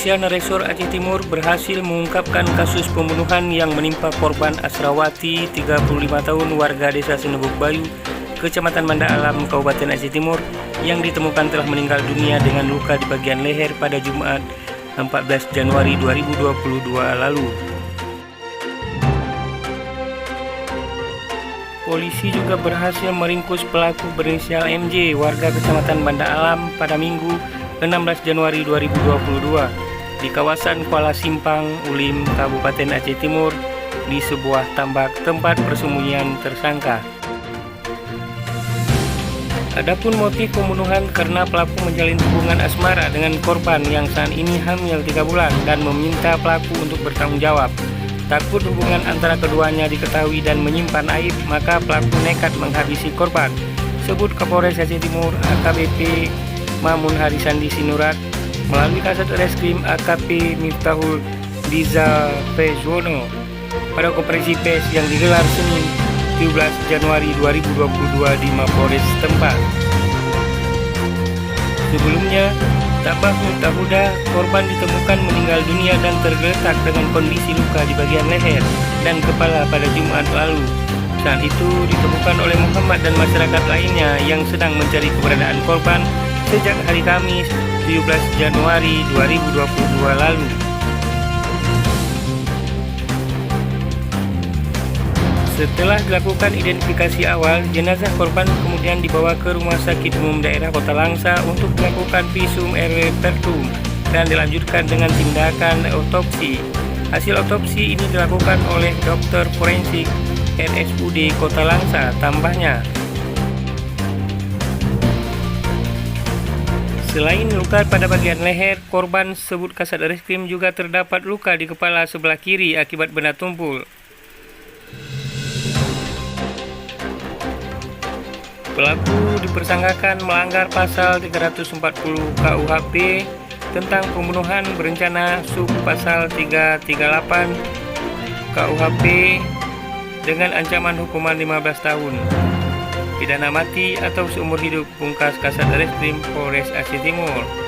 Kepolisian Resor Aceh Timur berhasil mengungkapkan kasus pembunuhan yang menimpa korban Asrawati, 35 tahun, warga desa Senebuk Bayu, Kecamatan Banda Alam, Kabupaten Aceh Timur, yang ditemukan telah meninggal dunia dengan luka di bagian leher pada Jumat 14 Januari 2022 lalu. Polisi juga berhasil meringkus pelaku berinisial MJ, warga Kecamatan Banda Alam, pada Minggu 16 Januari 2022 di kawasan Kuala Simpang, Ulim, Kabupaten Aceh Timur, di sebuah tambak tempat persembunyian tersangka. Adapun motif pembunuhan karena pelaku menjalin hubungan asmara dengan korban yang saat ini hamil 3 bulan dan meminta pelaku untuk bertanggung jawab. Takut hubungan antara keduanya diketahui dan menyimpan aib, maka pelaku nekat menghabisi korban, sebut Kapolres Aceh Timur AKBP Mamun Harisandi Sinurat melalui Kasat Reskrim AKP Miftahul Diza Pezwono pada konferensi pers yang digelar Senin 17 Januari 2022 di Mapolres setempat. Sebelumnya, tak bahu tak huda, korban ditemukan meninggal dunia dan tergeletak dengan kondisi luka di bagian leher dan kepala pada Jumat lalu. Saat itu ditemukan oleh Muhammad dan masyarakat lainnya yang sedang mencari keberadaan korban sejak hari Kamis 17 Januari 2022 lalu. Setelah dilakukan identifikasi awal, jenazah korban kemudian dibawa ke Rumah Sakit Umum Daerah Kota Langsa untuk dilakukan visum RW Pertum dan dilanjutkan dengan tindakan otopsi. Hasil otopsi ini dilakukan oleh dokter forensik RSUD Kota Langsa, tambahnya. Selain luka pada bagian leher, korban sebut Kasat Reskrim juga terdapat luka di kepala sebelah kiri akibat benda tumpul. Pelaku dipersangkakan melanggar pasal 340 KUHP tentang pembunuhan berencana sub pasal 338 KUHP dengan ancaman hukuman 15 tahun. Pidana mati atau seumur hidup, pungkas Kasat Reskrim Polres Aceh Timur.